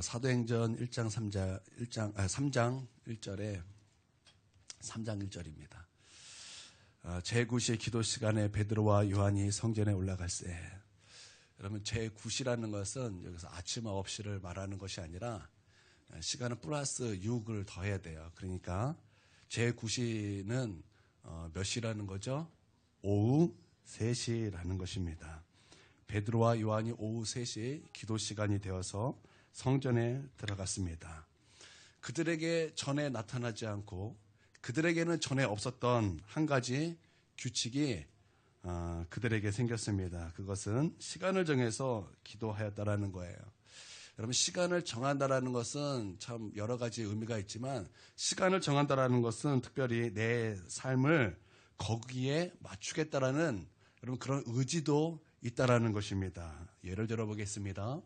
사도행전 3장 1절에 3장 1절입니다. 제9시 기도 시간에 베드로와 요한이 성전에 올라갈세. 여러분, 제9시라는 것은 여기서 아침 9시를 말하는 것이 아니라 시간은 플러스 6을 더해야 돼요. 그러니까 제9시는 몇 시라는 거죠? 오후 3시라는 것입니다. 베드로와 요한이 오후 3시 기도 시간이 되어서 성전에 들어갔습니다. 그들에게 전에 나타나지 않고 그들에게는 전에 없었던 한 가지 규칙이 그들에게 생겼습니다. 그것은 시간을 정해서 기도하였다라는 거예요. 여러분, 시간을 정한다라는 것은 참 여러 가지 의미가 있지만 시간을 정한다라는 것은 특별히 내 삶을 거기에 맞추겠다라는 여러분 그런 의지도 있다라는 것입니다. 예를 들어 보겠습니다.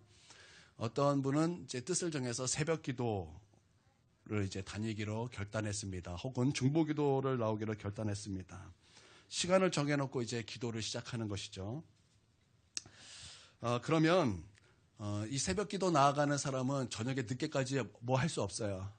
어떤 분은 이제 뜻을 정해서 새벽 기도를 이제 다니기로 결단했습니다. 혹은 중보 기도를 나오기로 결단했습니다. 시간을 정해놓고 이제 기도를 시작하는 것이죠. 그러면 이 새벽 기도 나아가는 사람은 저녁에 늦게까지 뭐 할 수 없어요.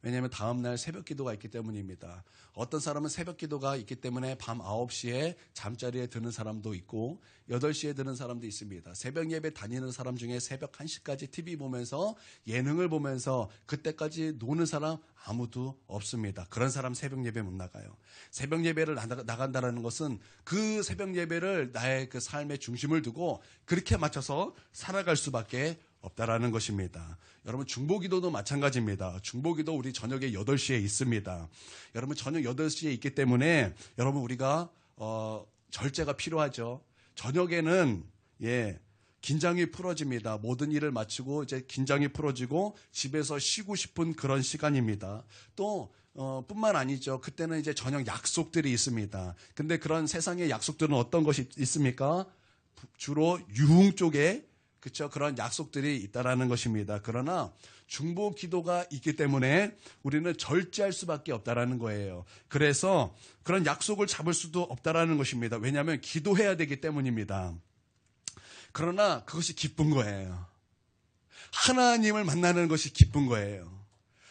왜냐하면 다음날 새벽 기도가 있기 때문입니다. 어떤 사람은 새벽 기도가 있기 때문에 밤 9시에 잠자리에 드는 사람도 있고 8시에 드는 사람도 있습니다. 새벽 예배 다니는 사람 중에 새벽 1시까지 TV 보면서 예능을 보면서 그때까지 노는 사람 아무도 없습니다. 그런 사람 새벽 예배 못 나가요. 새벽 예배를 나간다는 것은 그 새벽 예배를 나의 그 삶의 중심을 두고 그렇게 맞춰서 살아갈 수밖에 없다라는 것입니다. 여러분, 중보기도도 마찬가지입니다. 중보기도 우리 저녁에 8시에 있습니다. 여러분, 저녁 8시에 있기 때문에 여러분 우리가 절제가 필요하죠. 저녁에는 긴장이 풀어집니다. 모든 일을 마치고 이제 긴장이 풀어지고 집에서 쉬고 싶은 그런 시간입니다. 또 뿐만 아니죠. 그때는 이제 저녁 약속들이 있습니다. 근데 그런 세상의 약속들은 어떤 것이 있습니까? 주로 유흥 쪽에 그렇죠. 그런 약속들이 있다라는 것입니다. 그러나 중보 기도가 있기 때문에 우리는 절제할 수밖에 없다라는 거예요. 그래서 그런 약속을 잡을 수도 없다라는 것입니다. 왜냐하면 기도해야 되기 때문입니다. 그러나 그것이 기쁜 거예요. 하나님을 만나는 것이 기쁜 거예요.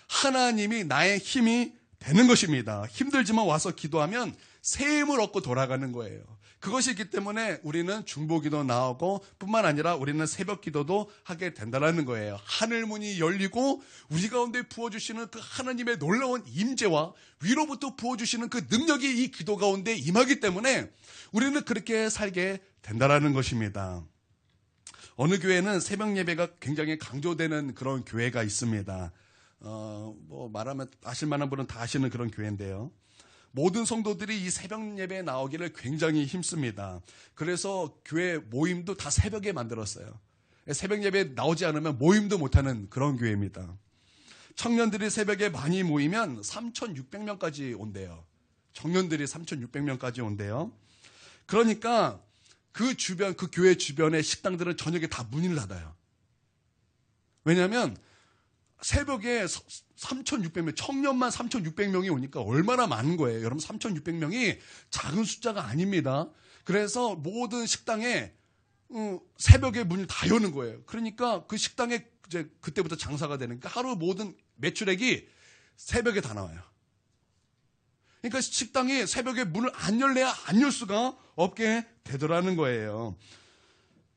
하나님이 나의 힘이 되는 것입니다. 힘들지만 와서 기도하면 새 힘을 얻고 돌아가는 거예요. 그것이 있기 때문에 우리는 중보기도 나오고 뿐만 아니라 우리는 새벽 기도도 하게 된다는 거예요. 하늘문이 열리고 우리 가운데 부어주시는 그 하나님의 놀라운 임재와 위로부터 부어주시는 그 능력이 이 기도 가운데 임하기 때문에 우리는 그렇게 살게 된다는 것입니다. 어느 교회는 새벽 예배가 굉장히 강조되는 그런 교회가 있습니다. 말하면 아실 만한 분은 다 아시는 그런 교회인데요. 모든 성도들이 이 새벽 예배에 나오기를 굉장히 힘씁니다. 그래서 교회 모임도 다 새벽에 만들었어요. 새벽 예배에 나오지 않으면 모임도 못하는 그런 교회입니다. 청년들이 새벽에 많이 모이면 3,600명까지 온대요. 청년들이 3,600명까지 온대요. 그러니까 그 교회 주변의 식당들은 저녁에 다 문을 닫아요. 왜냐하면 새벽에 3,600명, 청년만 3,600명이 오니까 얼마나 많은 거예요. 여러분, 3,600명이 작은 숫자가 아닙니다. 그래서 모든 식당에 새벽에 문을 다 여는 거예요. 그러니까 그 식당에 이제 그때부터 장사가 되니까 하루 모든 매출액이 새벽에 다 나와요. 그러니까 식당이 새벽에 문을 안 열래야 안 열 수가 없게 되더라는 거예요.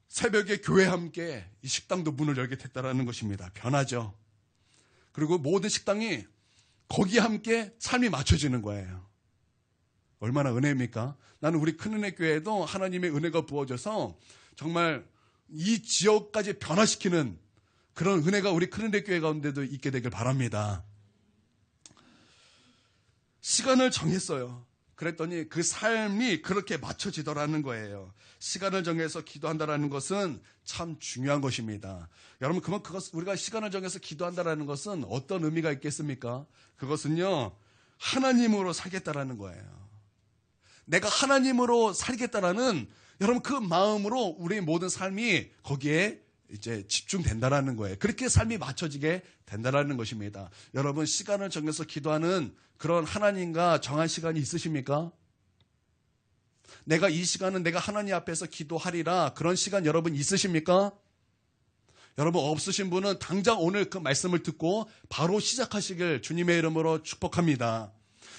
새벽에 교회와 함께 이 식당도 문을 열게 됐다는 것입니다. 변하죠. 그리고 모든 식당이 거기에 함께 삶이 맞춰지는 거예요. 얼마나 은혜입니까? 나는 우리 큰은혜 교회에도 하나님의 은혜가 부어져서 정말 이 지역까지 변화시키는 그런 은혜가 우리 큰은혜 교회 가운데도 있게 되길 바랍니다. 시간을 정했어요. 그랬더니 그 삶이 그렇게 맞춰지더라는 거예요. 시간을 정해서 기도한다는 것은 참 중요한 것입니다. 여러분, 우리가 시간을 정해서 기도한다는 것은 어떤 의미가 있겠습니까? 그것은요, 하나님으로 살겠다라는 거예요. 내가 하나님으로 살겠다라는 여러분 그 마음으로 우리의 모든 삶이 거기에 이제 집중된다라는 거예요. 그렇게 삶이 맞춰지게 된다라는 것입니다. 여러분, 시간을 정해서 기도하는 그런 하나님과 정한 시간이 있으십니까? 내가 이 시간은 내가 하나님 앞에서 기도하리라, 그런 시간 여러분 있으십니까? 여러분 없으신 분은 당장 오늘 그 말씀을 듣고 바로 시작하시길 주님의 이름으로 축복합니다.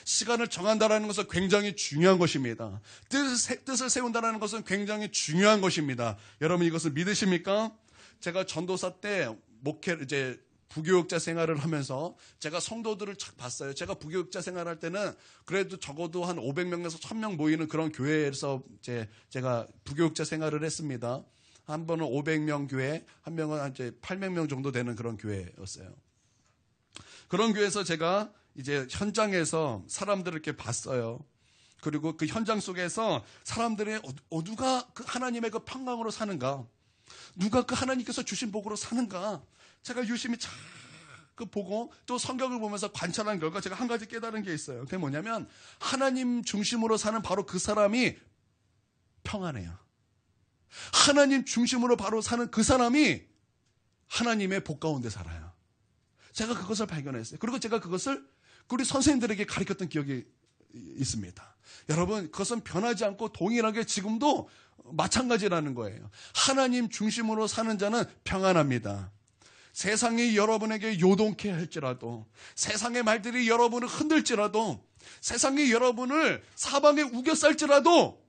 시간을 정한다는 것은 굉장히 중요한 것입니다. 뜻을 세운다는 것은 굉장히 중요한 것입니다. 여러분 이것을 믿으십니까? 제가 전도사 때 부교육자 생활을 하면서 제가 성도들을 착 봤어요. 제가 부교육자 생활할 때는 그래도 적어도 한 500명에서 1000명 모이는 그런 교회에서 제가 부교육자 생활을 했습니다. 한 번은 500명 교회, 한 명은 이제 800명 정도 되는 그런 교회였어요. 그런 교회에서 제가 이제 현장에서 사람들을 이렇게 봤어요. 그리고 그 현장 속에서 사람들이 누가 그 하나님의 그 평강으로 사는가, 누가 그 하나님께서 주신 복으로 사는가, 제가 유심히 자꾸 보고 또 성경을 보면서 관찰한 결과 제가 한 가지 깨달은 게 있어요. 그게 뭐냐면 하나님 중심으로 사는 바로 그 사람이 평안해요. 하나님 중심으로 바로 사는 그 사람이 하나님의 복 가운데 살아요. 제가 그것을 발견했어요. 그리고 제가 그것을 우리 선생님들에게 가르쳤던 기억이 있습니다. 여러분 그것은 변하지 않고 동일하게 지금도 마찬가지라는 거예요. 하나님 중심으로 사는 자는 평안합니다. 세상이 여러분에게 요동케 할지라도, 세상의 말들이 여러분을 흔들지라도, 세상이 여러분을 사방에 우겨쌀지라도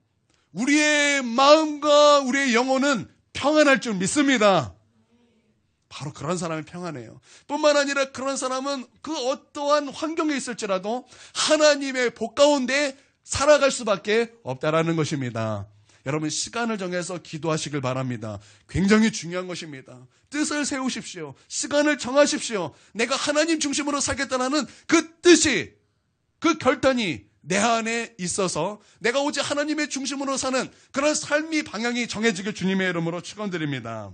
우리의 마음과 우리의 영혼은 평안할 줄 믿습니다. 바로 그런 사람이 평안해요. 뿐만 아니라 그런 사람은 그 어떠한 환경에 있을지라도 하나님의 복 가운데 살아갈 수밖에 없다라는 것입니다. 여러분 시간을 정해서 기도하시길 바랍니다. 굉장히 중요한 것입니다. 뜻을 세우십시오. 시간을 정하십시오. 내가 하나님 중심으로 살겠다는 그 뜻이, 그 결단이 내 안에 있어서 내가 오직 하나님의 중심으로 사는 그런 삶의 방향이 정해지길 주님의 이름으로 축원드립니다.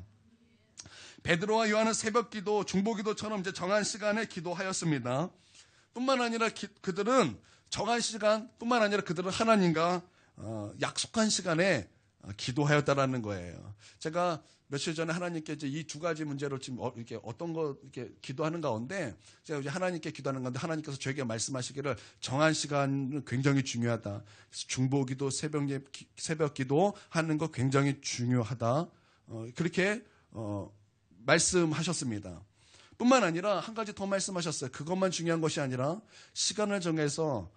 베드로와 요한은 새벽기도, 중보기도처럼 이제 정한 시간에 기도하였습니다. 뿐만 아니라 그들은 정한 시간뿐만 아니라 그들은 하나님과 약속한 시간에 기도하였다라는 거예요. 제가 며칠 전에 하나님께 이제 이 두 가지 문제로 지금 이렇게 어떤 거 이렇게 기도하는 가운데 제가 이제 하나님께 기도하는 가운데 하나님께서 저에게 말씀하시기를 정한 시간은 굉장히 중요하다. 중보기도, 새벽기도 하는 거 굉장히 중요하다. 그렇게 말씀하셨습니다. 뿐만 아니라 한 가지 더 말씀하셨어요. 그것만 중요한 것이 아니라 시간을 정해서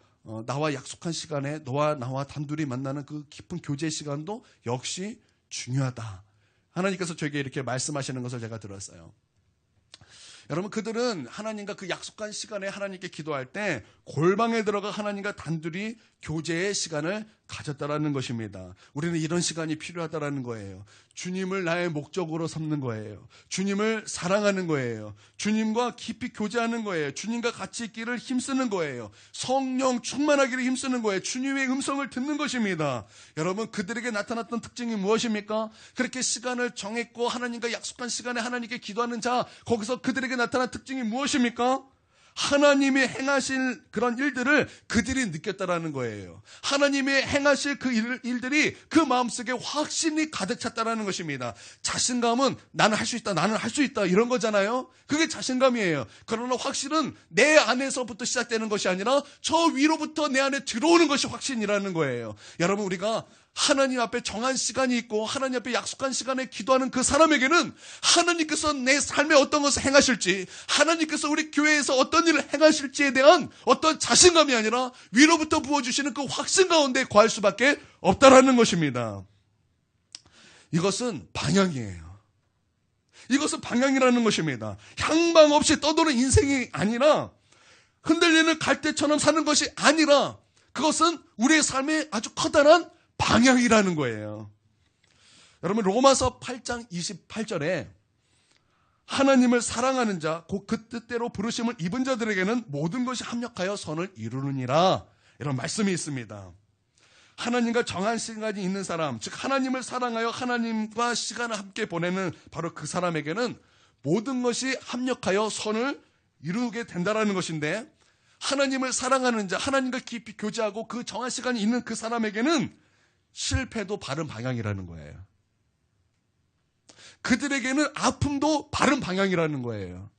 나와 약속한 시간에 너와 나와 단둘이 만나는 그 깊은 교제 시간도 역시 중요하다. 하나님께서 저에게 이렇게 말씀하시는 것을 제가 들었어요. 여러분 그들은 하나님과 그 약속한 시간에 하나님께 기도할 때 골방에 들어가 하나님과 단둘이 교제의 시간을 가졌다라는 것입니다. 우리는 이런 시간이 필요하다라는 거예요. 주님을 나의 목적으로 삼는 거예요. 주님을 사랑하는 거예요. 주님과 깊이 교제하는 거예요. 주님과 같이 있기를 힘쓰는 거예요. 성령 충만하기를 힘쓰는 거예요. 주님의 음성을 듣는 것입니다. 여러분 그들에게 나타났던 특징이 무엇입니까? 그렇게 시간을 정했고 하나님과 약속한 시간에 하나님께 기도하는 자, 거기서 그들에게 나타난 특징이 무엇입니까? 하나님이 행하실 그런 일들을 그들이 느꼈다라는 거예요. 하나님이 행하실 그 일들이 그 마음속에 확신이 가득 찼다라는 것입니다. 자신감은 나는 할 수 있다, 나는 할 수 있다 이런 거잖아요. 그게 자신감이에요. 그러나 확신은 내 안에서부터 시작되는 것이 아니라 저 위로부터 내 안에 들어오는 것이 확신이라는 거예요. 여러분 우리가 하나님 앞에 정한 시간이 있고 하나님 앞에 약속한 시간에 기도하는 그 사람에게는 하나님께서 내 삶에 어떤 것을 행하실지, 하나님께서 우리 교회에서 어떤 일을 행하실지에 대한 어떤 자신감이 아니라 위로부터 부어주시는 그 확신 가운데 거할 수밖에 없다라는 것입니다. 이것은 방향이에요. 이것은 방향이라는 것입니다. 향방 없이 떠도는 인생이 아니라 흔들리는 갈대처럼 사는 것이 아니라 그것은 우리의 삶의 아주 커다란 방향이라는 거예요. 여러분 로마서 8장 28절에 하나님을 사랑하는 자, 곧 그 뜻대로 부르심을 입은 자들에게는 모든 것이 합력하여 선을 이루느니라 이런 말씀이 있습니다. 하나님과 정한 시간이 있는 사람, 즉 하나님을 사랑하여 하나님과 시간을 함께 보내는 바로 그 사람에게는 모든 것이 합력하여 선을 이루게 된다라는 것인데, 하나님을 사랑하는 자, 하나님과 깊이 교제하고 그 정한 시간이 있는 그 사람에게는 실패도 바른 방향이라는 거예요. 그들에게는 아픔도 바른 방향이라는 거예요.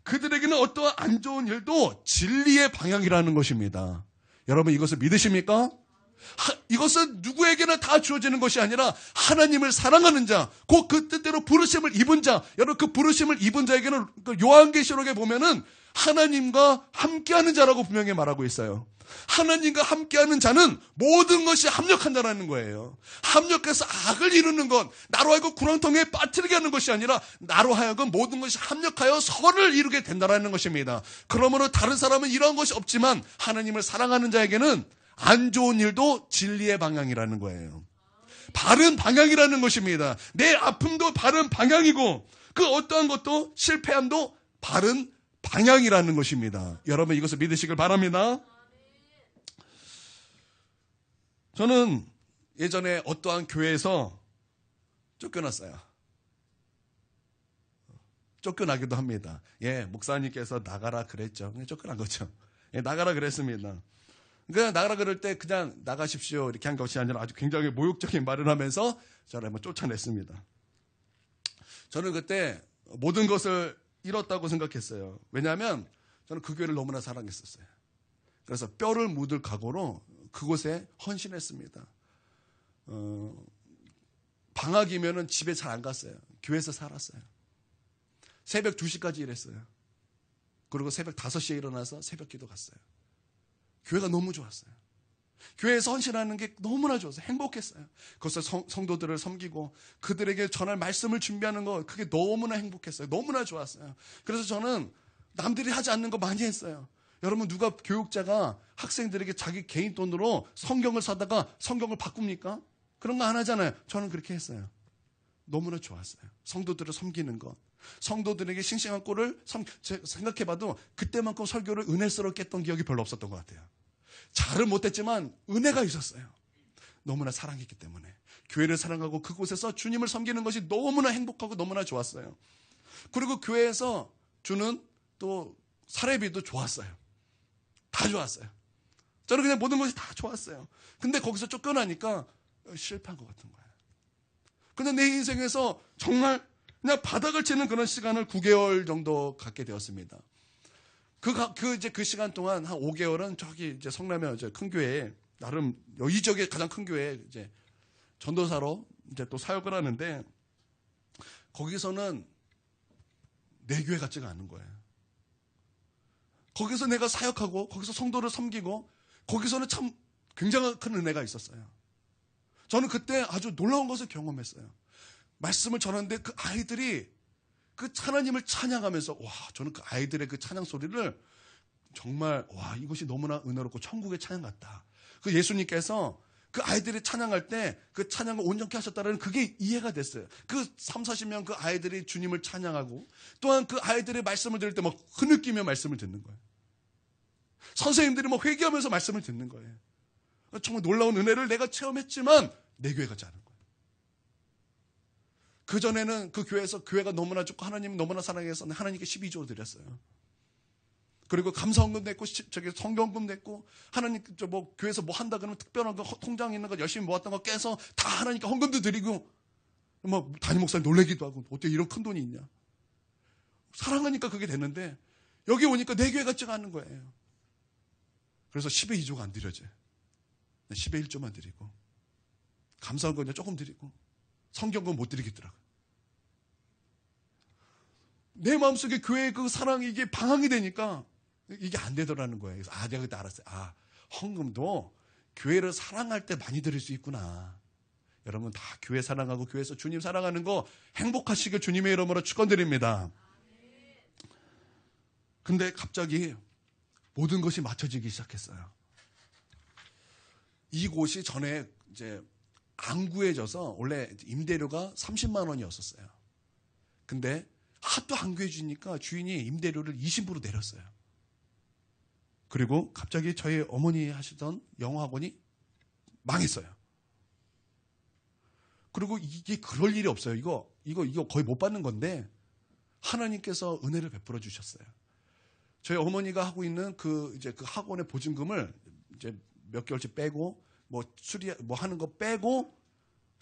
그들에게는 어떠한 안 좋은 일도 진리의 방향이라는 것입니다. 여러분 이것을 믿으십니까? 이것은 누구에게나 다 주어지는 것이 아니라 하나님을 사랑하는 자, 곧 그 뜻대로 부르심을 입은 자, 여러분 그 부르심을 입은 자에게는 요한계시록에 보면은 하나님과 함께하는 자라고 분명히 말하고 있어요. 하나님과 함께하는 자는 모든 것이 합력한다라는 거예요. 합력해서 악을 이루는 것, 나로 하여금 구렁텅이에 빠뜨리게 하는 것이 아니라 나로 하여금 모든 것이 합력하여 선을 이루게 된다라는 것입니다. 그러므로 다른 사람은 이러한 것이 없지만 하나님을 사랑하는 자에게는 안 좋은 일도 진리의 방향이라는 거예요. 바른 방향이라는 것입니다. 내 아픔도 바른 방향이고 그 어떠한 것도 실패함도 바른 방향이라는 것입니다. 여러분 이것을 믿으시길 바랍니다. 저는 예전에 어떠한 교회에서 쫓겨났어요. 쫓겨나기도 합니다. 예, 목사님께서 나가라 그랬죠. 쫓겨난 거죠. 예, 나가라 그랬습니다. 그냥 나가라 그럴 때 그냥 나가십시오 이렇게 한 것이 아니라 아주 굉장히 모욕적인 말을 하면서 저를 한번 쫓아냈습니다. 저는 그때 모든 것을 잃었다고 생각했어요. 왜냐하면 저는 그 교회를 너무나 사랑했었어요. 그래서 뼈를 묻을 각오로 그곳에 헌신했습니다. 방학이면은 집에 잘 안 갔어요. 교회에서 살았어요. 새벽 2시까지 일했어요. 그리고 새벽 5시에 일어나서 새벽 기도 갔어요. 교회가 너무 좋았어요. 교회에서 헌신하는 게 너무나 좋았어요. 행복했어요. 거기서 성도들을 섬기고 그들에게 전할 말씀을 준비하는 거 그게 너무나 행복했어요. 너무나 좋았어요. 그래서 저는 남들이 하지 않는 거 많이 했어요. 여러분 누가 교육자가 학생들에게 자기 개인 돈으로 성경을 사다가 성경을 바꿉니까? 그런 거 안 하잖아요. 저는 그렇게 했어요. 너무나 좋았어요. 성도들을 섬기는 것. 성도들에게 싱싱한 꼴을 생각해봐도 그때만큼 설교를 은혜스럽게 했던 기억이 별로 없었던 것 같아요. 잘은 못했지만 은혜가 있었어요. 너무나 사랑했기 때문에. 교회를 사랑하고 그곳에서 주님을 섬기는 것이 너무나 행복하고 너무나 좋았어요. 그리고 교회에서 주는 또 사례비도 좋았어요. 다 좋았어요. 저는 그냥 모든 것이 다 좋았어요. 근데 거기서 쫓겨나니까 실패한 것 같은 거예요. 근데 내 인생에서 정말 그냥 바닥을 치는 그런 시간을 9개월 정도 갖게 되었습니다. 그 시간 동안 한 5개월은 저기 이제 성남에 이제 큰 교회에 나름 여기저기 가장 큰 교회에 이제 전도사로 이제 또 사역을 하는데 거기서는 내 교회 같지가 않은 거예요. 거기서 내가 사역하고 거기서 성도를 섬기고 거기서는 참 굉장한 큰 은혜가 있었어요. 저는 그때 아주 놀라운 것을 경험했어요. 말씀을 전하는데 그 아이들이 그 하나님을 찬양하면서 와 저는 그 아이들의 그 찬양 소리를 정말 와 이것이 너무나 은혜롭고 천국의 찬양 같다. 그 예수님께서 그 아이들이 찬양할 때 그 찬양을 온전케 하셨다는 그게 이해가 됐어요. 그 30-40명 그 아이들이 주님을 찬양하고 또한 그 아이들의 말씀을 들을 때 막 흐느끼며 말씀을 듣는 거예요. 선생님들이 막 회개하면서 말씀을 듣는 거예요. 정말 놀라운 은혜를 내가 체험했지만 내 교회 같지 않은 거예요. 그전에는 그 교회에서 교회가 너무나 좋고 하나님 너무나 사랑해서 하나님께 12조 드렸어요. 그리고 감사원금 냈고 성경금 냈고 하나님 뭐 교회에서 뭐 한다 그러면 특별한 거 통장에 있는 거 열심히 모았던 거 깨서 다 하나님께 헌금도 드리고 뭐 담임 목사님 놀래기도 하고 어떻게 이런 큰 돈이 있냐. 사랑하니까 그게 됐는데 여기 오니까 내 교회 같지가 않은 거예요. 그래서 10의 2조가 안 드려져요. 10의 1조만 드리고 감사원금 조금 드리고 성경금 못 드리겠더라고요. 내 마음속에 교회의 그 사랑이 이게 방황이 되니까 이게 안 되더라는 거예요. 그래서 내가 그때 알았어요. 헌금도 교회를 사랑할 때 많이 드릴 수 있구나. 여러분 다 교회 사랑하고 교회에서 주님 사랑하는 거 행복하시길 주님의 이름으로 축원드립니다. 근데 갑자기 모든 것이 맞춰지기 시작했어요. 이곳이 전에 이제 안 구해져서 원래 임대료가 30만 원이었었어요. 근데 하도 안 구해주니까 주인이 임대료를 20으로 내렸어요. 그리고 갑자기 저희 어머니 하시던 영어학원이 망했어요. 그리고 이게 그럴 일이 없어요. 이거 거의 못 받는 건데 하나님께서 은혜를 베풀어 주셨어요. 저희 어머니가 하고 있는 그 학원의 보증금을 이제 몇 개월치 빼고 뭐 수리 뭐 하는 거 빼고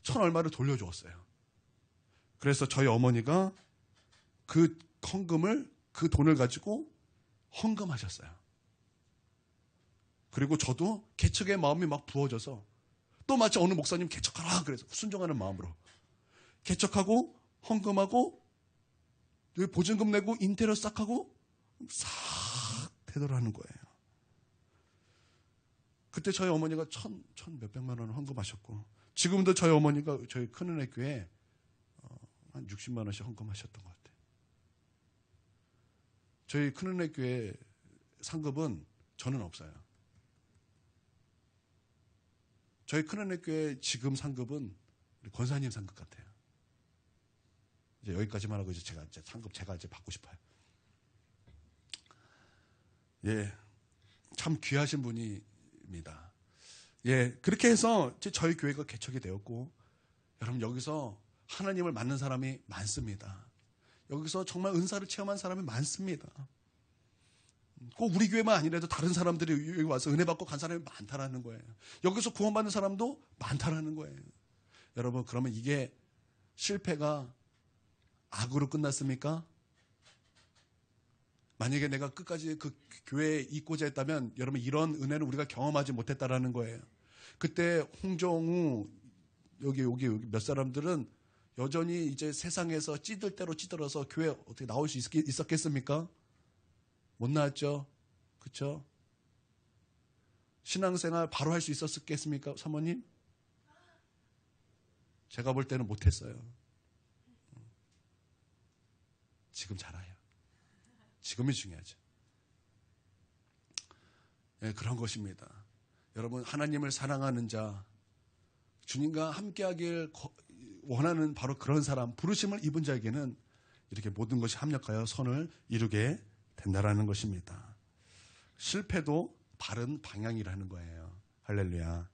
1,000 얼마를 돌려주었어요. 그래서 저희 어머니가 그 헌금을 그 돈을 가지고 헌금하셨어요. 그리고 저도 개척의 마음이 막 부어져서 또 마치 어느 목사님 개척하라 그래서 순종하는 마음으로 개척하고 헌금하고 여기 보증금 내고 인테리어 싹 하고 싹 되돌아하는 거예요. 그때 저희 어머니가 천 몇백만 원을 헌금하셨고 지금도 저희 어머니가 저희 큰은혜 교회에 한 60만 원씩 헌금하셨던 것 같아요. 저희 큰은혜 교회 상급은 저는 없어요. 저희 큰은혜 교회 지금 상급은 우리 권사님 상급 같아요. 이제 여기까지만 하고 이제 상급 제가 받고 싶어요. 예, 참 귀하신 분입니다. 예, 그렇게 해서 저희 교회가 개척이 되었고, 여러분 여기서 하나님을 만난 사람이 많습니다. 여기서 정말 은사를 체험한 사람이 많습니다. 꼭 우리 교회만 아니라도 다른 사람들이 여기 와서 은혜 받고 간 사람이 많다라는 거예요. 여기서 구원받는 사람도 많다라는 거예요. 여러분, 그러면 이게 실패가 악으로 끝났습니까? 만약에 내가 끝까지 그 교회에 있고자 했다면 여러분 이런 은혜는 우리가 경험하지 못했다라는 거예요. 그때 홍정우 여기 몇 사람들은 여전히 이제 세상에서 찌들 대로 찌들어서 교회 어떻게 나올 수 있었겠습니까? 못 나왔죠. 그렇죠? 신앙생활 바로 할 수 있었겠습니까? 사모님? 제가 볼 때는 못했어요. 지금 잘해요. 지금이 중요하죠. 네, 그런 것입니다. 여러분, 하나님을 사랑하는 자, 주님과 함께하길 원하는 바로 그런 사람, 부르심을 입은 자에게는 이렇게 모든 것이 합력하여 선을 이루게 된다라는 것입니다. 실패도 바른 방향이라는 거예요. 할렐루야.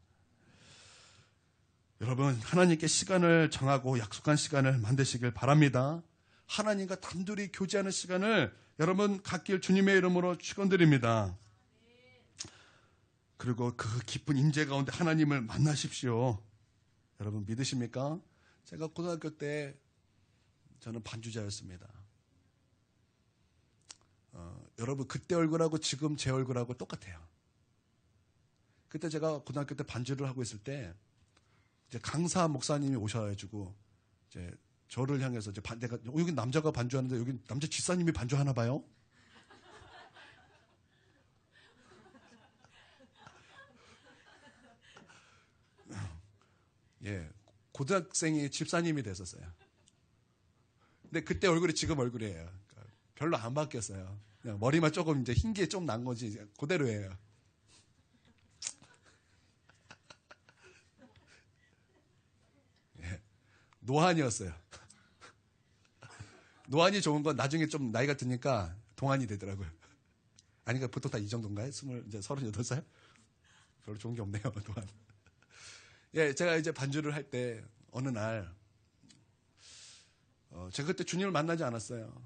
여러분, 하나님께 시간을 정하고 약속한 시간을 만드시길 바랍니다. 하나님과 단둘이 교제하는 시간을 여러분 갖길 주님의 이름으로 축원드립니다. 그리고 그 깊은 임재 가운데 하나님을 만나십시오. 여러분 믿으십니까? 제가 고등학교 때 저는 반주자였습니다. 여러분 그때 얼굴하고 지금 제 얼굴하고 똑같아요. 그때 제가 고등학교 때 반주를 하고 있을 때 이제 강사 목사님이 오셔가지고 이제 저를 향해서 이제 내가 여기 남자가 반주하는데 여기 남자 집사님이 반주하나 봐요. 예, 고등학생이 집사님이 됐었어요. 근데 그때 얼굴이 지금 얼굴이에요. 그러니까 별로 안 바뀌었어요. 그냥 머리만 조금 이제 흰 게 좀 난 거지 그대로예요. 예, 노안이었어요. 노안이 좋은 건 나중에 좀 나이가 드니까 동안이 되더라고요. 아니, 그러니까 보통 다 이 정도인가요? 이제 38살? 별로 좋은 게 없네요, 노안. 예, 제가 이제 반주를 할 때, 어느 날, 제가 그때 주님을 만나지 않았어요.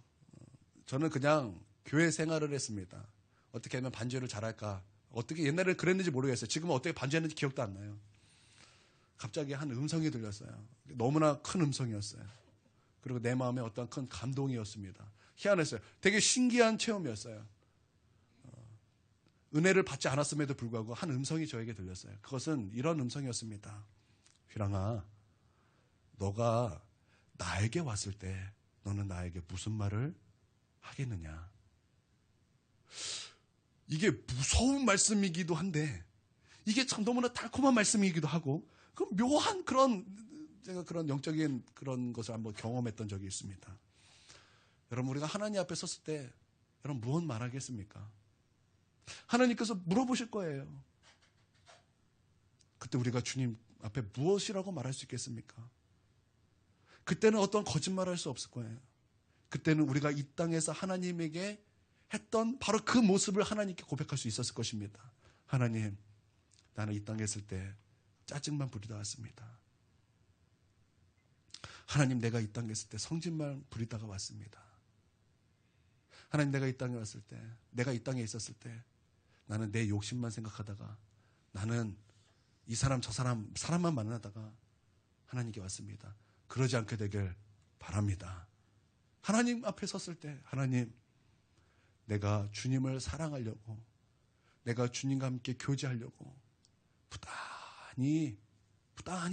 저는 그냥 교회 생활을 했습니다. 어떻게 하면 반주를 잘할까? 어떻게 옛날에 그랬는지 모르겠어요. 지금은 어떻게 반주했는지 기억도 안 나요. 갑자기 한 음성이 들렸어요. 너무나 큰 음성이었어요. 그리고 내 마음에 어떤 큰 감동이었습니다. 희한했어요. 되게 신기한 체험이었어요. 은혜를 받지 않았음에도 불구하고 한 음성이 저에게 들렸어요. 그것은 이런 음성이었습니다. 휘랑아, 너가 나에게 왔을 때 너는 나에게 무슨 말을 하겠느냐. 이게 무서운 말씀이기도 한데 이게 참 너무나 달콤한 말씀이기도 하고 그 묘한 제가 그런 영적인 그런 것을 한번 경험했던 적이 있습니다. 여러분, 우리가 하나님 앞에 섰을 때 여러분 무엇 말하겠습니까? 하나님께서 물어보실 거예요. 그때 우리가 주님 앞에 무엇이라고 말할 수 있겠습니까? 그때는 어떤 거짓말을 할 수 없을 거예요. 그때는 우리가 이 땅에서 하나님에게 했던 바로 그 모습을 하나님께 고백할 수 있었을 것입니다. 하나님, 나는 이 땅에 있을 때 짜증만 부리다 왔습니다. 하나님, 내가 이 땅에 있을 때 성질만 부리다가 왔습니다. 하나님, 내가 이 땅에 왔을 때, 내가 이 땅에 있었을 때 나는 내 욕심만 생각하다가 나는 이 사람 저 사람만 만나다가 하나님께 왔습니다. 그러지 않게 되길 바랍니다. 하나님 앞에 섰을 때 하나님, 내가 주님을 사랑하려고 내가 주님과 함께 교제하려고 부단히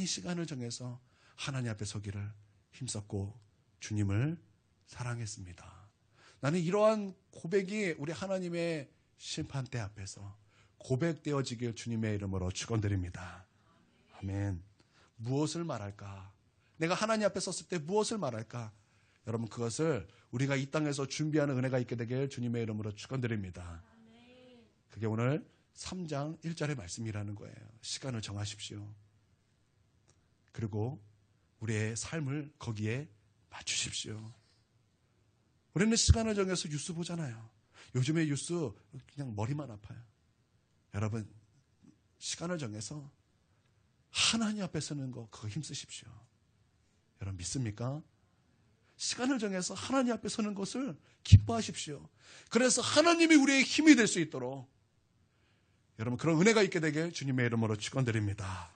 시간을 정해서 하나님 앞에 서기를 힘썼고 주님을 사랑했습니다. 나는 이러한 고백이 우리 하나님의 심판대 앞에서 고백되어지길 주님의 이름으로 축원드립니다. 아멘. 무엇을 말할까? 내가 하나님 앞에 섰을 때 무엇을 말할까? 여러분, 그것을 우리가 이 땅에서 준비하는 은혜가 있게 되길 주님의 이름으로 축원드립니다. 그게 오늘 3장 1절의 말씀이라는 거예요. 시간을 정하십시오. 그리고 우리의 삶을 거기에 맞추십시오. 우리는 시간을 정해서 뉴스 보잖아요. 요즘에 뉴스 그냥 머리만 아파요. 여러분, 시간을 정해서 하나님 앞에 서는 거 그거 힘쓰십시오. 여러분 믿습니까? 시간을 정해서 하나님 앞에 서는 것을 기뻐하십시오. 그래서 하나님이 우리의 힘이 될 수 있도록 여러분 그런 은혜가 있게 되길 주님의 이름으로 축원드립니다.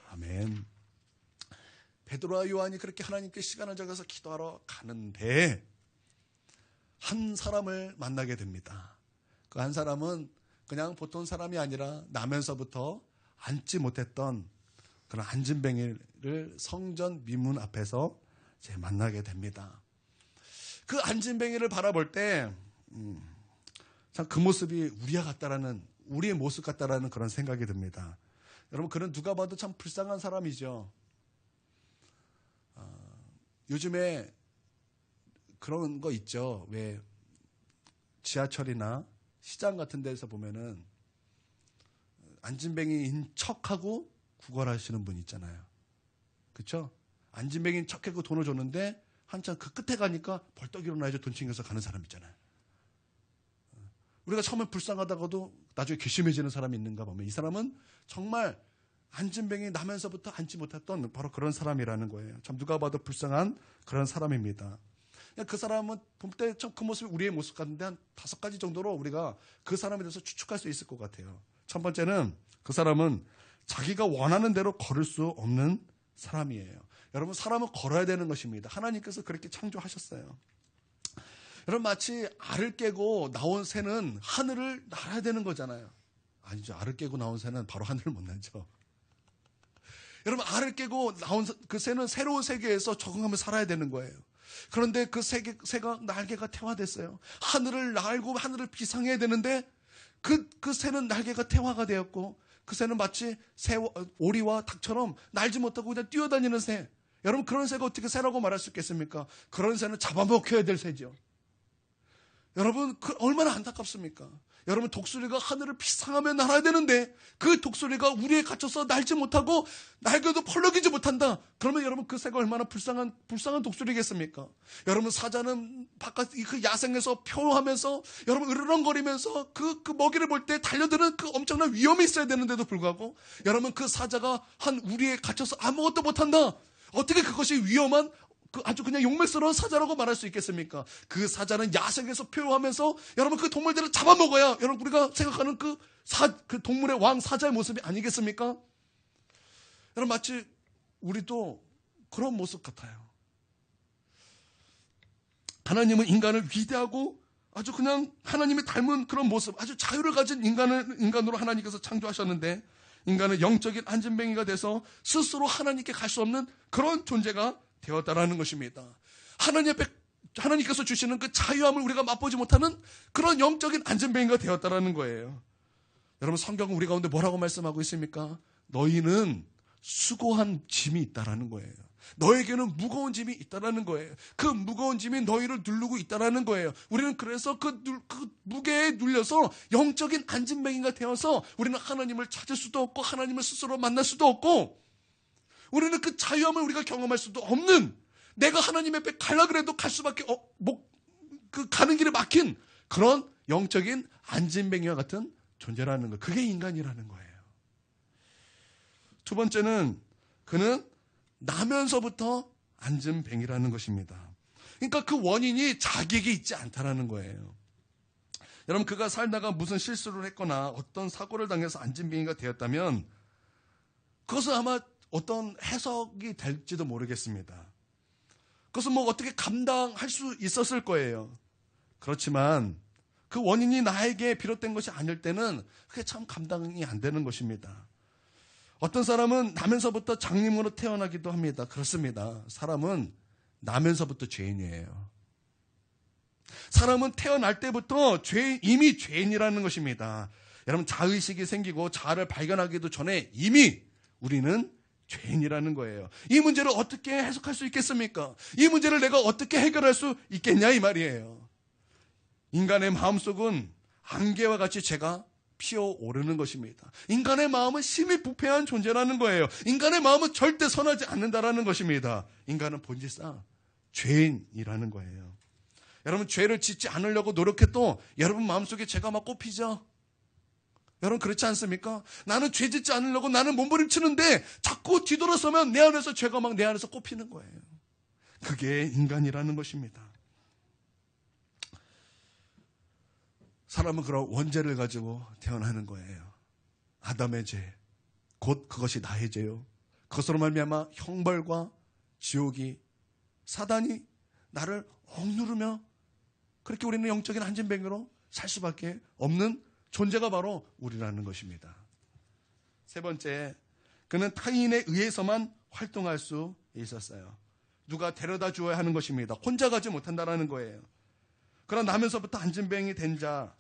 아멘. 베드로와 요한이 그렇게 하나님께 시간을 정해서 기도하러 가는데 한 사람을 만나게 됩니다. 그 한 사람은 그냥 보통 사람이 아니라 나면서부터 앉지 못했던 그런 앉은뱅이를 성전 미문 앞에서 이제 만나게 됩니다. 그 앉은뱅이를 바라볼 때 참 그 모습이 우리의 모습 같다라는 그런 생각이 듭니다. 여러분, 그는 누가 봐도 참 불쌍한 사람이죠. 요즘에 그런 거 있죠. 왜 지하철이나 시장 같은 데서 보면은 앉은뱅이인 척하고 구걸하시는 분 있잖아요. 그렇죠? 앉은뱅이인 척하고 돈을 줬는데 한참 그 끝에 가니까 벌떡 일어나야지 돈 챙겨서 가는 사람 있잖아요. 우리가 처음에 불쌍하다가도 나중에 괘씸해지는 사람이 있는가 보면 이 사람은 정말 앉은뱅이 나면서부터 앉지 못했던 바로 그런 사람이라는 거예요. 참 누가 봐도 불쌍한 그런 사람입니다. 그 사람은 볼 때 참 그 모습이 우리의 모습 같은데 한 5가지 정도로 우리가 그 사람에 대해서 추측할 수 있을 것 같아요. 첫 번째는 그 사람은 자기가 원하는 대로 걸을 수 없는 사람이에요. 여러분, 사람은 걸어야 되는 것입니다. 하나님께서 그렇게 창조하셨어요. 여러분, 마치 알을 깨고 나온 새는 하늘을 날아야 되는 거잖아요. 아니죠. 알을 깨고 나온 새는 바로 하늘을 못 날죠. 여러분, 알을 깨고 나온 그 새는 새로운 세계에서 적응하며 살아야 되는 거예요. 그런데 그 새가 날개가 태화됐어요. 하늘을 날고 하늘을 비상해야 되는데 그 새는 날개가 태화가 되었고 그 새는 마치 오리와 닭처럼 날지 못하고 그냥 뛰어다니는 새. 여러분, 그런 새가 어떻게 새라고 말할 수 있겠습니까? 그런 새는 잡아먹혀야 될 새죠. 여러분, 얼마나 안타깝습니까? 여러분, 독수리가 하늘을 비상하며 날아야 되는데 그 독수리가 우리에 갇혀서 날지 못하고 날개도 펄럭이지 못한다. 그러면 여러분, 그 새가 얼마나 불쌍한 독수리겠습니까? 여러분, 사자는 바깥 그 야생에서 표하면서 여러분 으르렁거리면서 그 먹이를 볼 때 달려드는 그 엄청난 위험이 있어야 되는데도 불구하고 여러분, 그 사자가 한 우리에 갇혀서 아무것도 못한다. 어떻게 그것이 위험한 아주 그냥 용맹스러운 사자라고 말할 수 있겠습니까? 그 사자는 야생에서 표현하면서 여러분 그 동물들을 잡아먹어야 여러분 우리가 생각하는 그 동물의 왕 사자의 모습이 아니겠습니까? 여러분, 마치 우리도 그런 모습 같아요. 하나님은 인간을 위대하고 아주 그냥 하나님이 닮은 그런 모습, 아주 자유를 가진 인간으로 하나님께서 창조하셨는데 인간은 영적인 앉은뱅이가 돼서 스스로 하나님께 갈 수 없는 그런 존재가 되었다라는 것입니다. 하나님께서 주시는 그 자유함을 우리가 맛보지 못하는 그런 영적인 앉은뱅이가 되었다라는 거예요. 여러분, 성경은 우리 가운데 뭐라고 말씀하고 있습니까? 너희는 수고한 짐이 있다라는 거예요. 너에게는 무거운 짐이 있다라는 거예요. 그 무거운 짐이 너희를 누르고 있다라는 거예요. 우리는 그래서 그 무게에 눌려서 영적인 앉은뱅이가 되어서 우리는 하나님을 찾을 수도 없고 하나님을 스스로 만날 수도 없고 우리는 그 자유함을 우리가 경험할 수도 없는, 내가 하나님 앞에 가려 그래도 갈 수밖에 가는 길이 막힌 그런 영적인 앉은뱅이와 같은 존재라는 거. 그게 인간이라는 거예요. 두 번째는 그는 나면서부터 앉은뱅이라는 것입니다. 그러니까 그 원인이 자기에게 있지 않다라는 거예요. 여러분, 그가 살다가 무슨 실수를 했거나 어떤 사고를 당해서 앉은뱅이가 되었다면 그것은 아마 어떤 해석이 될지도 모르겠습니다. 그것은 어떻게 감당할 수 있었을 거예요. 그렇지만 그 원인이 나에게 비롯된 것이 아닐 때는 그게 참 감당이 안 되는 것입니다. 어떤 사람은 나면서부터 장님으로 태어나기도 합니다. 그렇습니다. 사람은 나면서부터 죄인이에요. 사람은 태어날 때부터 이미 죄인이라는 것입니다. 여러분, 자의식이 생기고 자아를 발견하기도 전에 이미 우리는 죄인이라는 거예요. 이 문제를 어떻게 해석할 수 있겠습니까? 이 문제를 내가 어떻게 해결할 수 있겠냐 이 말이에요. 인간의 마음속은 안개와 같이 죄가 피어오르는 것입니다. 인간의 마음은 심히 부패한 존재라는 거예요. 인간의 마음은 절대 선하지 않는다라는 것입니다. 인간은 본질상 죄인이라는 거예요. 여러분, 죄를 짓지 않으려고 노력해도 여러분 마음속에 죄가 막 꼽히죠? 여러분, 그렇지 않습니까? 나는 죄 짓지 않으려고 나는 몸부림치는데 자꾸 뒤돌아서면 내 안에서 죄가 막 내 안에서 꼽히는 거예요. 그게 인간이라는 것입니다. 사람은 그런 원죄를 가지고 태어나는 거예요. 아담의 죄, 곧 그것이 나의 죄요. 그것으로 말미암아 형벌과 지옥이, 사단이 나를 억누르며 그렇게 우리는 영적인 안진뱅이로 살 수밖에 없는 존재가 바로 우리라는 것입니다. 세 번째, 그는 타인에 의해서만 활동할 수 있었어요. 누가 데려다 주어야 하는 것입니다. 혼자 가지 못한다는 거예요. 그러나 나면서부터 안진뱅이 된 자,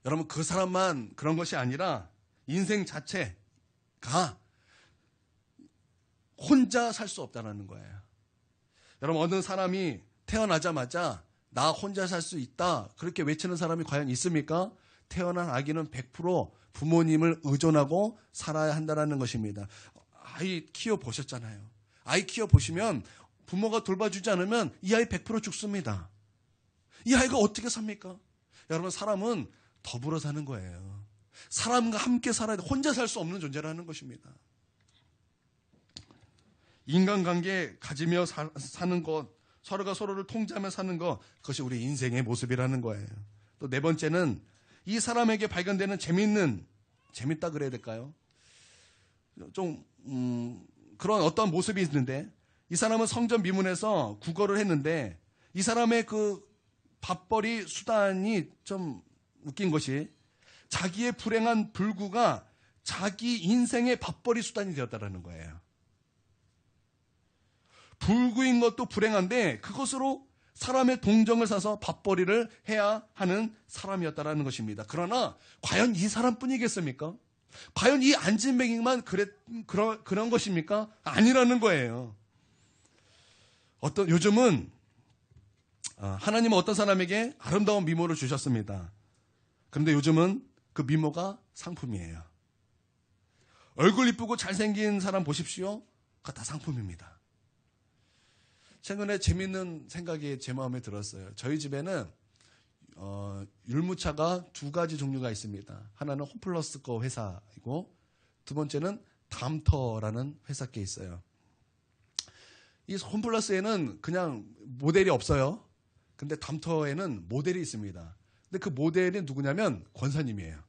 여러분, 그 사람만 그런 것이 아니라 인생 자체가 혼자 살 수 없다는 거예요. 여러분, 어느 사람이 태어나자마자 나 혼자 살 수 있다 그렇게 외치는 사람이 과연 있습니까? 태어난 아기는 100% 부모님을 의존하고 살아야 한다는 것입니다. 아이 키워보셨잖아요. 아이 키워보시면 부모가 돌봐주지 않으면 이 아이 100% 죽습니다. 이 아이가 어떻게 삽니까? 여러분, 사람은 더불어 사는 거예요. 사람과 함께 살아야 돼. 혼자 살 수 없는 존재라는 것입니다. 인간관계 가지며 사는 것, 서로가 서로를 통제하며 사는 것, 그것이 우리 인생의 모습이라는 거예요. 또 네 번째는 이 사람에게 발견되는 재밌다 그래야 될까요? 좀 그런 어떤 모습이 있는데, 이 사람은 성전 미문에서 구걸을 했는데 이 사람의 그 밥벌이 수단이 좀 웃긴 것이 자기의 불행한 불구가 자기 인생의 밥벌이 수단이 되었다는 거예요. 불구인 것도 불행한데 그것으로 사람의 동정을 사서 밥벌이를 해야 하는 사람이었다는 것입니다. 그러나 과연 이 사람뿐이겠습니까? 과연 이 안진뱅이만 그런 것입니까? 아니라는 거예요. 요즘은 하나님은 어떤 사람에게 아름다운 미모를 주셨습니다. 그런데 요즘은 그 미모가 상품이에요. 얼굴 이쁘고 잘생긴 사람 보십시오. 그거 다 상품입니다. 최근에 재밌는 생각이 제 마음에 들었어요. 저희 집에는 율무차가 두 가지 종류가 있습니다. 하나는 홈플러스 거 회사이고 두 번째는 담터라는 회사께 있어요. 이 홈플러스에는 그냥 모델이 없어요. 근데 담터에는 모델이 있습니다. 근데 그 모델이 누구냐면 권사님이에요.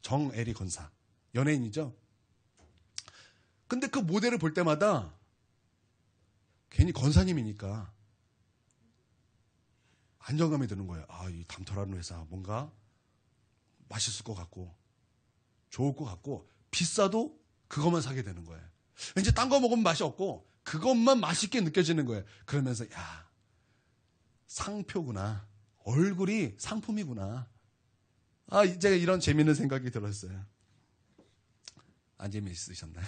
정애리 권사. 연예인이죠. 근데 그 모델을 볼 때마다 괜히 권사님이니까 안정감이 드는 거예요. 아, 이 담터라는 회사 뭔가 맛있을 것 같고 좋을 것 같고 비싸도 그것만 사게 되는 거예요. 왠지 딴 거 먹으면 맛이 없고 그것만 맛있게 느껴지는 거예요. 그러면서 야, 상표구나. 얼굴이 상품이구나. 아, 이제 이런 재밌는 생각이 들었어요. 안 재미있으셨나요?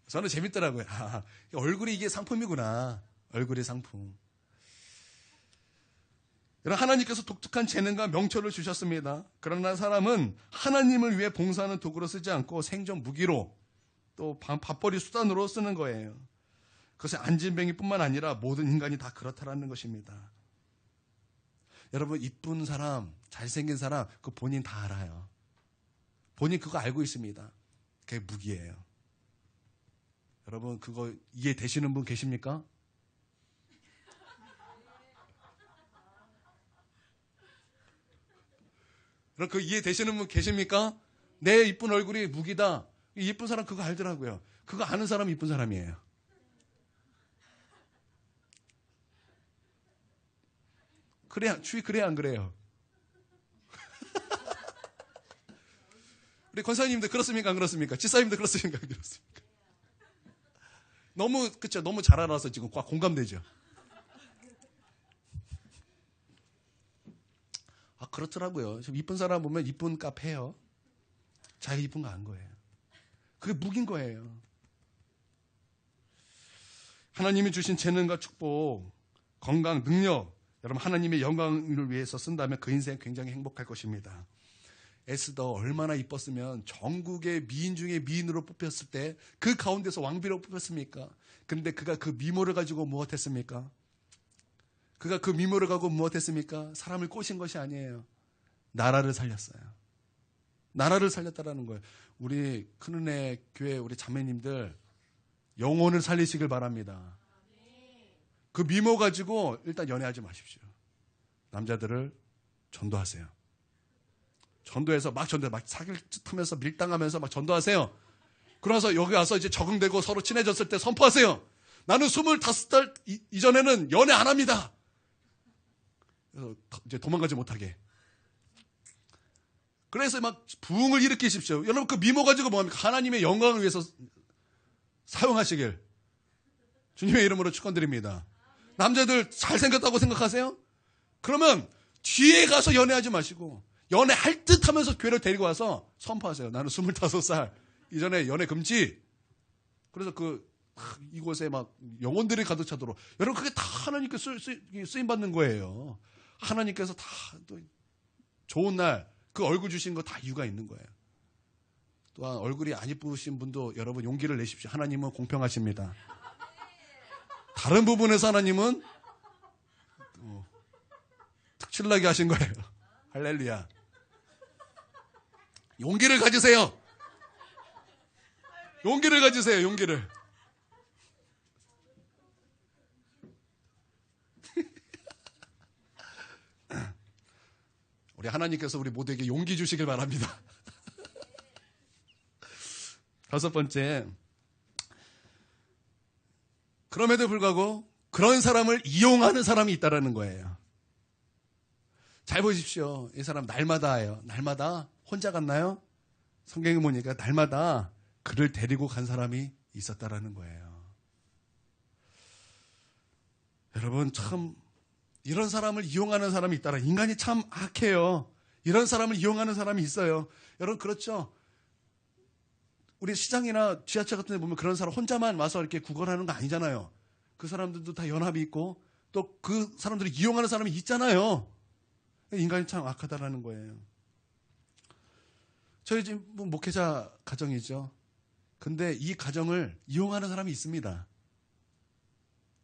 저는 재밌더라고요. 아, 얼굴이 이게 상품이구나. 얼굴이 상품. 여러분, 하나님께서 독특한 재능과 명철을 주셨습니다. 그러나 사람은 하나님을 위해 봉사하는 도구로 쓰지 않고 생존 무기로 또 밥벌이 수단으로 쓰는 거예요. 그것은 안진뱅이뿐만 아니라 모든 인간이 다 그렇다라는 것입니다. 여러분, 이쁜 사람, 잘생긴 사람, 그거 본인 다 알아요. 본인 그거 알고 있습니다. 그게 무기예요. 여러분, 그거 이해되시는 분 계십니까? 그럼 그 이해되시는 분 계십니까? 내 이쁜 얼굴이 무기다. 이쁜 사람 그거 알더라고요. 그거 아는 사람이 이쁜 사람이에요. 주위 그래야 안 그래요? 우리 권사님들 그렇습니까? 안 그렇습니까? 지사님들 그렇습니까? 안 그렇습니까? 그쵸? 너무 잘 알아서 지금 공감되죠? 그렇더라고요. 좀 이쁜 사람 보면 이쁜 카페예요. 자기가 이쁜 거 안 거예요. 그게 무기인 거예요. 하나님이 주신 재능과 축복, 건강, 능력, 여러분 하나님의 영광을 위해서 쓴다면 그 인생 굉장히 행복할 것입니다. 에스더 얼마나 이뻤으면 전국의 미인 중에 미인으로 뽑혔을 때 그 가운데서 왕비로 뽑혔습니까? 그런데 그가 그 미모를 가지고 무엇했습니까? 그가 그 미모를 가지고 무엇했습니까? 사람을 꼬신 것이 아니에요. 나라를 살렸어요. 나라를 살렸다라는 거예요. 우리 큰은혜 교회 우리 자매님들 영혼을 살리시길 바랍니다. 그 미모 가지고 일단 연애하지 마십시오. 남자들을 전도하세요. 전도해서 막 사귈 듯 하면서 밀당하면서 막 전도하세요. 그러면서 여기 와서 이제 적응되고 서로 친해졌을 때 선포하세요. 나는 25살 이전에는 연애 안 합니다. 그래서 이제 도망가지 못하게. 그래서 막 부흥을 일으키십시오. 여러분 그 미모 가지고 뭐합니까? 하나님의 영광을 위해서 사용하시길 주님의 이름으로 축원드립니다. 남자들 잘생겼다고 생각하세요? 그러면 뒤에 가서 연애하지 마시고 연애할 듯 하면서 교회를 데리고 와서 선포하세요. 나는 25살 이전에 연애 금지. 그래서 이곳에 막 영혼들이 가득 차도록. 여러분 그게 다 하나님께 쓰임받는 거예요. 하나님께서 다 좋은 날 그 얼굴 주신 거 다 이유가 있는 거예요. 또한 얼굴이 안 이쁘신 분도 여러분 용기를 내십시오. 하나님은 공평하십니다. 다른 부분에서 하나님은 특출나게 하신 거예요. 할렐루야. 용기를 가지세요. 용기를 가지세요. 용기를. 우리 하나님께서 우리 모두에게 용기 주시길 바랍니다. 5번째, 그럼에도 불구하고 그런 사람을 이용하는 사람이 있다는 거예요. 잘 보십시오. 이 사람 날마다예요. 날마다 혼자 갔나요? 성경에 보니까 날마다 그를 데리고 간 사람이 있었다라는 거예요. 여러분 참 이런 사람을 이용하는 사람이 있다라. 인간이 참 악해요. 이런 사람을 이용하는 사람이 있어요. 여러분 그렇죠? 우리 시장이나 지하철 같은 데 보면 그런 사람 혼자만 와서 이렇게 구걸하는 거 아니잖아요. 그 사람들도 다 연합이 있고 또 그 사람들을 이용하는 사람이 있잖아요. 인간이 참 악하다라는 거예요. 저희 집 목회자 가정이죠. 근데 이 가정을 이용하는 사람이 있습니다.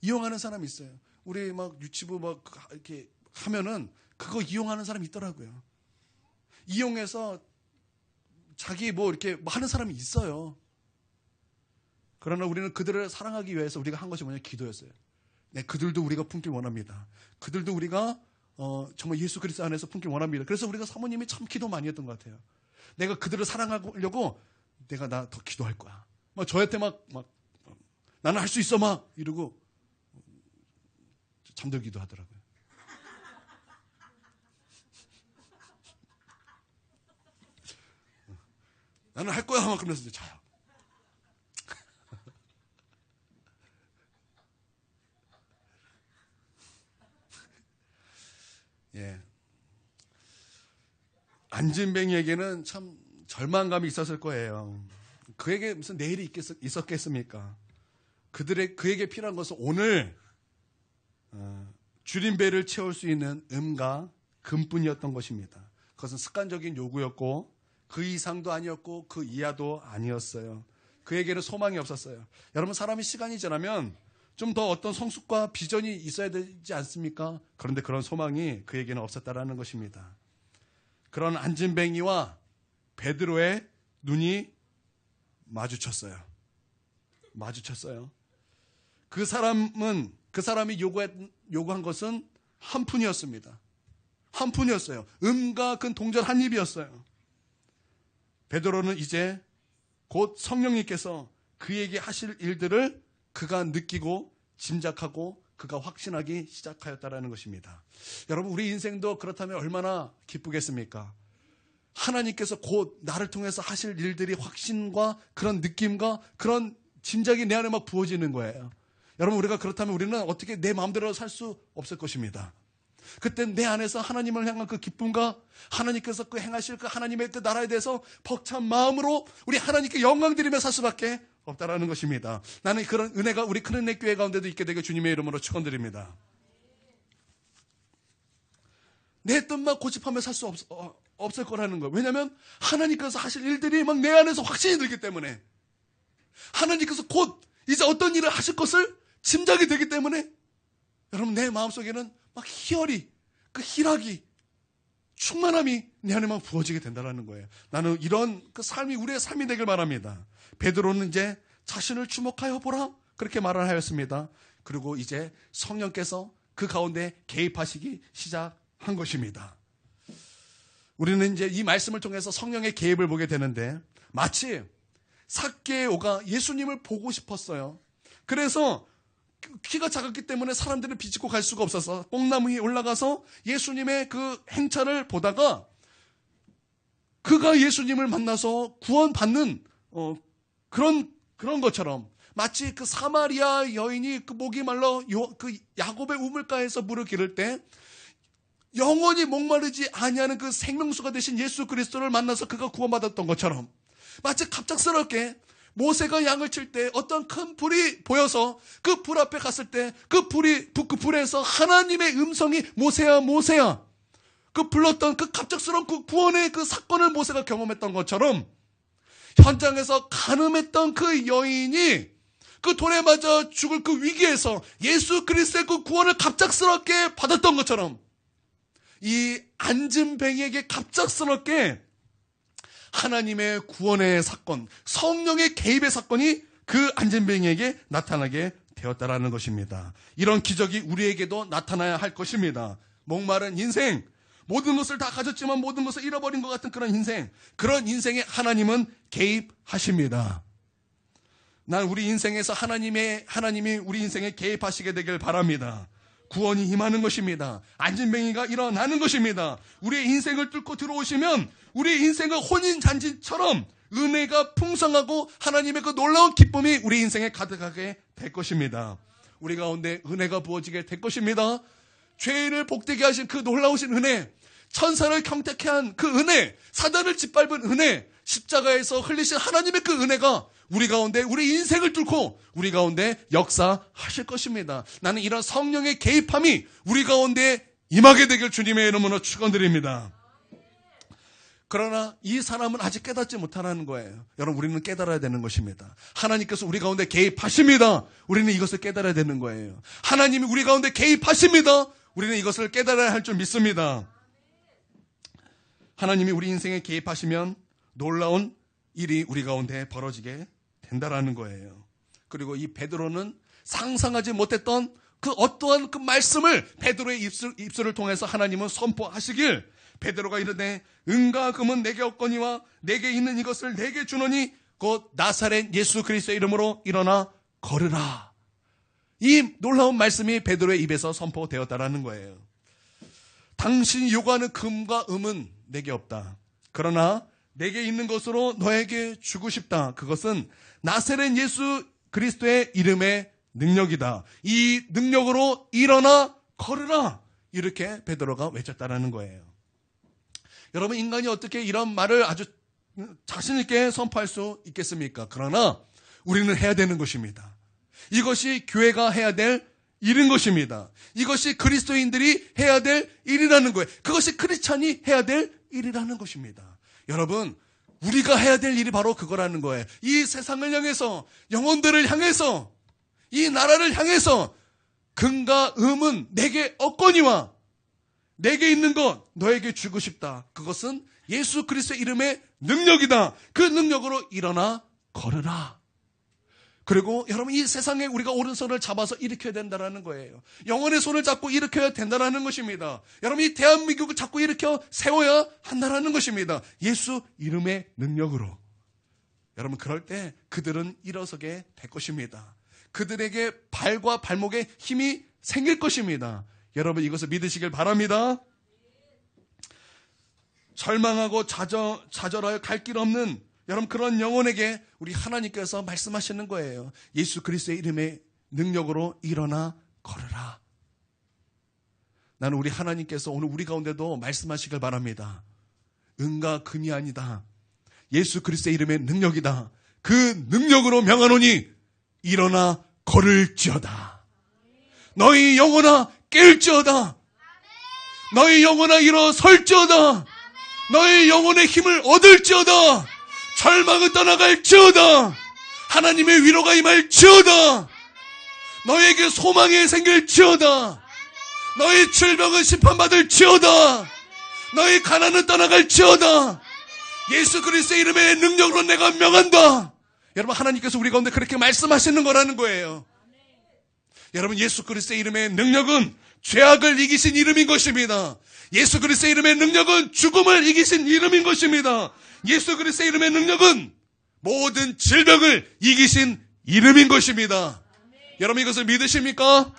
이용하는 사람이 있어요. 우리 막 유치부 막 이렇게 하면은 그거 이용하는 사람이 있더라고요. 이용해서 자기 이렇게 하는 사람이 있어요. 그러나 우리는 그들을 사랑하기 위해서 우리가 한 것이 뭐냐? 기도였어요. 네, 그들도 우리가 품길 원합니다. 그들도 우리가 정말 예수 그리스도 안에서 품길 원합니다. 그래서 우리가 사모님이 참 기도 많이 했던 것 같아요. 내가 그들을 사랑하려고 내가 나 더 기도할 거야. 막 저한테 막 나는 할 수 있어 막 이러고 잠들기도 하더라고요. 나는 할 거야 막 그러면서 이제 자요. 예. 안진뱅이에게는 참 절망감이 있었을 거예요. 그에게 무슨 내일이 있었겠습니까? 그에게 필요한 것은 오늘 줄인 배를 채울 수 있는 음과 금뿐이었던 것입니다. 그것은 습관적인 요구였고 그 이상도 아니었고 그 이하도 아니었어요. 그에게는 소망이 없었어요. 여러분 사람이 시간이 지나면 좀 더 어떤 성숙과 비전이 있어야 되지 않습니까? 그런데 그런 소망이 그에게는 없었다라는 것입니다. 그런 안진뱅이와 베드로의 눈이 마주쳤어요. 그 사람이 요구한 것은 한 푼이었습니다. 한 푼이었어요. 음과 금 동전 한 입이었어요. 베드로는 이제 곧 성령님께서 그에게 하실 일들을 그가 느끼고 짐작하고 그가 확신하기 시작하였다라는 것입니다. 여러분, 우리 인생도 그렇다면 얼마나 기쁘겠습니까? 하나님께서 곧 나를 통해서 하실 일들이 확신과 그런 느낌과 그런 짐작이 내 안에 막 부어지는 거예요. 여러분, 우리가 그렇다면 우리는 어떻게 내 마음대로 살 수 없을 것입니다. 그때 내 안에서 하나님을 향한 그 기쁨과 하나님께서 그 행하실 그 하나님의 그 나라에 대해서 벅찬 마음으로 우리 하나님께 영광 드리며 살 수밖에 없다라는 것입니다. 나는 그런 은혜가 우리 큰은혜 교회 가운데도 있게 되게 주님의 이름으로 축원드립니다. 내 뜻만 고집하며 살 수 없을 거라는 거예요. 왜냐하면 하나님께서 하실 일들이 막 내 안에서 확신이 들기 때문에, 하나님께서 곧 이제 어떤 일을 하실 것을 짐작이 되기 때문에, 여러분, 내 마음속에는 막 희열이, 그 희락이, 충만함이 내 안에만 부어지게 된다는 거예요. 나는 이런 그 삶이 우리의 삶이 되길 바랍니다. 베드로는 이제 자신을 주목하여 보라, 그렇게 말을 하였습니다. 그리고 이제 성령께서 그 가운데 개입하시기 시작한 것입니다. 우리는 이제 이 말씀을 통해서 성령의 개입을 보게 되는데, 마치 삭개오가 예수님을 보고 싶었어요. 그래서 키가 작았기 때문에 사람들은 비집고 갈 수가 없어서 뽕나무 위에 올라가서 예수님의 그 행차를 보다가 그가 예수님을 만나서 구원받는 그런 것처럼, 마치 그 사마리아 여인이 그 목이 말라 그 야곱의 우물가에서 물을 기를 때 영원히 목마르지 아니하는 그 생명수가 되신 예수 그리스도를 만나서 그가 구원받았던 것처럼, 마치 갑작스럽게 모세가 양을 칠 때 어떤 큰 불이 보여서 그 불 앞에 갔을 때 그 불에서 하나님의 음성이 모세야 모세야, 그 불렀던 그 갑작스러운 그 구원의 그 사건을 모세가 경험했던 것처럼, 현장에서 간음했던 그 여인이 그 돌에 맞아 죽을 그 위기에서 예수 그리스도의 그 구원을 갑작스럽게 받았던 것처럼, 이 안진뱅이에게 갑작스럽게 하나님의 구원의 사건, 성령의 개입의 사건이 그 안진뱅이에게 나타나게 되었다라는 것입니다. 이런 기적이 우리에게도 나타나야 할 것입니다. 목마른 인생, 모든 것을 다 가졌지만 모든 것을 잃어버린 것 같은 그런 인생, 그런 인생에 하나님은 개입하십니다. 난 우리 인생에서 하나님이 우리 인생에 개입하시게 되길 바랍니다. 구원이 임하는 것입니다. 안진뱅이가 일어나는 것입니다. 우리의 인생을 뚫고 들어오시면 우리 인생은 혼인잔치처럼 은혜가 풍성하고 하나님의 그 놀라운 기쁨이 우리 인생에 가득하게 될 것입니다. 우리 가운데 은혜가 부어지게 될 것입니다. 죄인을 복되게 하신 그 놀라우신 은혜, 천사를 경택케 한 그 은혜, 사단을 짓밟은 은혜, 십자가에서 흘리신 하나님의 그 은혜가 우리 가운데 우리 인생을 뚫고 우리 가운데 역사하실 것입니다. 나는 이런 성령의 개입함이 우리 가운데 임하게 되길 주님의 이름으로 축원드립니다. 그러나 이 사람은 아직 깨닫지 못하는 거예요. 여러분, 우리는 깨달아야 되는 것입니다. 하나님께서 우리 가운데 개입하십니다. 우리는 이것을 깨달아야 되는 거예요. 하나님이 우리 가운데 개입하십니다. 우리는 이것을 깨달아야 할 줄 믿습니다. 하나님이 우리 인생에 개입하시면 놀라운 일이 우리 가운데 벌어지게 된다라는 거예요. 그리고 이 베드로는 상상하지 못했던 그 어떠한 그 말씀을 베드로의 입술을 통해서 하나님은 선포하시길, 베드로가 이르되 은과 금은 내게 없거니와 내게 있는 이것을 내게 주노니 곧 나사렛 예수 그리스도의 이름으로 일어나 걸으라. 이 놀라운 말씀이 베드로의 입에서 선포되었다라는 거예요. 당신이 요구하는 금과 음은 내게 없다. 그러나 내게 있는 것으로 너에게 주고 싶다. 그것은 나사렛 예수 그리스도의 이름의 능력이다. 이 능력으로 일어나 걸으라. 이렇게 베드로가 외쳤다라는 거예요. 여러분, 인간이 어떻게 이런 말을 아주 자신 있게 선포할 수 있겠습니까? 그러나 우리는 해야 되는 것입니다. 이것이 교회가 해야 될 일인 것입니다. 이것이 그리스도인들이 해야 될 일이라는 거예요. 그것이 크리스찬이 해야 될 일이라는 것입니다. 여러분, 우리가 해야 될 일이 바로 그거라는 거예요. 이 세상을 향해서, 영혼들을 향해서, 이 나라를 향해서 금과 음은 내게 없거니와 내게 있는 것 너에게 주고 싶다. 그것은 예수 그리스도의 이름의 능력이다. 그 능력으로 일어나 걸으라. 그리고 여러분, 이 세상에 우리가 오른손을 잡아서 일으켜야 된다는 거예요. 영혼의 손을 잡고 일으켜야 된다는 것입니다. 여러분, 이 대한민국을 잡고 일으켜 세워야 한다는 것입니다. 예수 이름의 능력으로. 여러분, 그럴 때 그들은 일어서게 될 것입니다. 그들에게 발과 발목에 힘이 생길 것입니다. 여러분 이것을 믿으시길 바랍니다. 절망하고 좌절하여 갈 길 없는 여러분 그런 영혼에게 우리 하나님께서 말씀하시는 거예요. 예수 그리스도의 이름의 능력으로 일어나 걸으라. 나는 우리 하나님께서 오늘 우리 가운데도 말씀하시길 바랍니다. 은과 금이 아니다. 예수 그리스도의 이름의 능력이다. 그 능력으로 명하노니 일어나 걸을지어다. 너희 영혼아 깰지어다. 너희 영혼아 일어설지어다. 너희 영혼의 힘을 얻을지어다. 절망을 떠나갈지어다. 하나님의 위로가 임할지어다. 너에게 소망이 생길지어다. 너희 질병은 심판받을지어다. 너희 가난은 떠나갈지어다. 예수 그리스도의 이름의 능력으로 내가 명한다. 여러분 하나님께서 우리 가운데 그렇게 말씀하시는 거라는 거예요. 여러분 예수 그리스도의 이름의 능력은 죄악을 이기신 이름인 것입니다. 예수 그리스도의 이름의 능력은 죽음을 이기신 이름인 것입니다. 예수 그리스도의 이름의 능력은 모든 질병을 이기신 이름인 것입니다. 여러분 이것을 믿으십니까?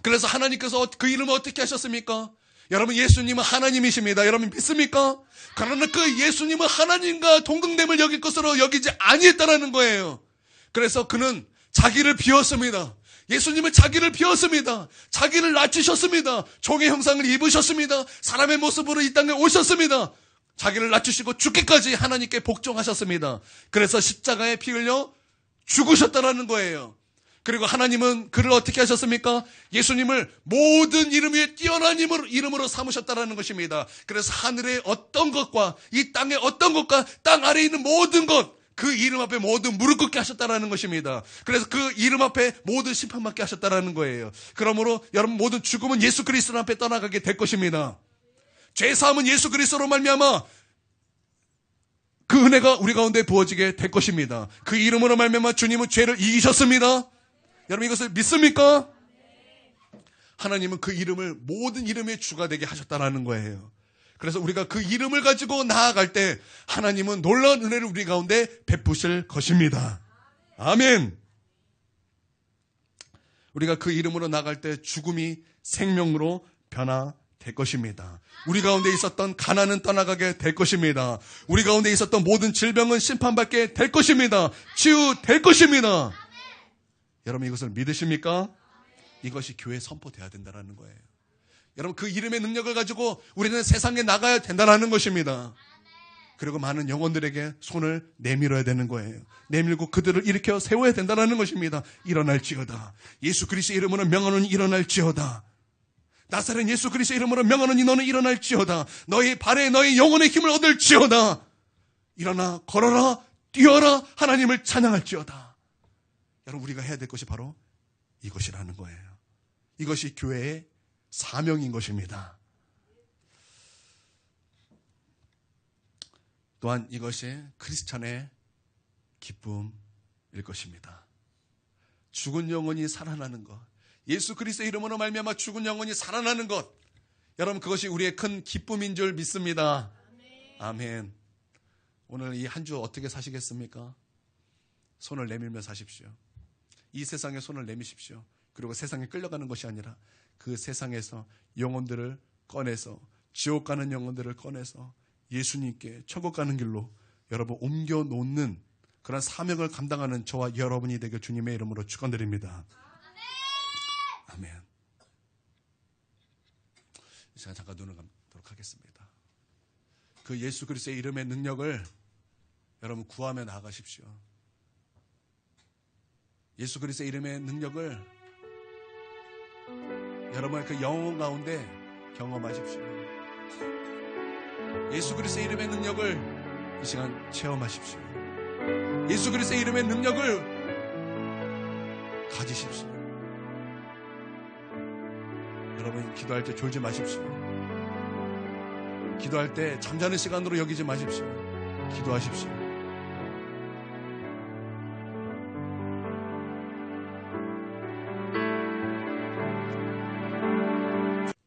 그래서 하나님께서 그 이름을 어떻게 하셨습니까? 여러분 예수님은 하나님이십니다. 여러분 믿습니까? 그러나 그 예수님은 하나님과 동등됨을 여길 것으로 여기지 아니했다라는 거예요. 그래서 그는 자기를 비웠습니다. 예수님은 자기를 비웠습니다. 자기를 낮추셨습니다. 종의 형상을 입으셨습니다. 사람의 모습으로 이 땅에 오셨습니다. 자기를 낮추시고 죽기까지 하나님께 복종하셨습니다. 그래서 십자가에 피 흘려 죽으셨다라는 거예요. 그리고 하나님은 그를 어떻게 하셨습니까? 예수님을 모든 이름 위에 뛰어난 이름으로 삼으셨다라는 것입니다. 그래서 하늘의 어떤 것과 이 땅의 어떤 것과 땅 아래에 있는 모든 것, 그 이름 앞에 모든 무릎 꿇게 하셨다라는 것입니다. 그래서 그 이름 앞에 모든 심판받게 하셨다라는 거예요. 그러므로 여러분 모든 죽음은 예수 그리스도 앞에 떠나가게 될 것입니다. 죄사함은 예수 그리스도로 말미암아 그 은혜가 우리 가운데 부어지게 될 것입니다. 그 이름으로 말미암아 주님은 죄를 이기셨습니다. 여러분 이것을 믿습니까? 하나님은 그 이름을 모든 이름의 주가 되게 하셨다라는 거예요. 그래서 우리가 그 이름을 가지고 나아갈 때 하나님은 놀라운 은혜를 우리 가운데 베푸실 것입니다. 아멘. 우리가 그 이름으로 나갈 때 죽음이 생명으로 변화될 것입니다. 우리 가운데 있었던 가난은 떠나가게 될 것입니다. 우리 가운데 있었던 모든 질병은 심판받게 될 것입니다. 치유될 것입니다. 여러분 이것을 믿으십니까? 이것이 교회에 선포되어야 된다는 거예요. 여러분 그 이름의 능력을 가지고 우리는 세상에 나가야 된다는 것입니다. 그리고 많은 영혼들에게 손을 내밀어야 되는 거예요. 내밀고 그들을 일으켜 세워야 된다는 것입니다. 일어날지어다. 예수 그리스도의 이름으로 명하노니 일어날지어다. 나사렛 예수 그리스도의 이름으로 명하노니 너는 일어날지어다. 너희 발에 너희 영혼의 힘을 얻을지어다. 일어나 걸어라 뛰어라 하나님을 찬양할지어다. 여러분 우리가 해야 될 것이 바로 이것이라는 거예요. 이것이 교회의 사명인 것입니다. 또한 이것이 크리스찬의 기쁨일 것입니다. 죽은 영혼이 살아나는 것, 예수 그리스도의 이름으로 말미암아 죽은 영혼이 살아나는 것, 여러분 그것이 우리의 큰 기쁨인 줄 믿습니다. 아멘. 오늘 이 한 주 어떻게 사시겠습니까? 손을 내밀며 사십시오. 이 세상에 손을 내미십시오. 그리고 세상에 끌려가는 것이 아니라 그 세상에서 영혼들을 꺼내서 지옥 가는 영혼들을 꺼내서 예수님께 천국 가는 길로 여러분 옮겨놓는 그런 사명을 감당하는 저와 여러분이 되길 주님의 이름으로 축원드립니다. 아멘. 제가 잠깐 눈을 감도록 하겠습니다. 그 예수 그리스도의 이름의 능력을 여러분 구하며 나아가십시오. 예수 그리스도의 이름의 능력을 여러분의 그 영혼 가운데 경험하십시오. 예수 그리스도의 이름의 능력을 이 시간 체험하십시오. 예수 그리스도의 이름의 능력을 가지십시오. 여러분 기도할 때 졸지 마십시오. 기도할 때 잠자는 시간으로 여기지 마십시오. 기도하십시오.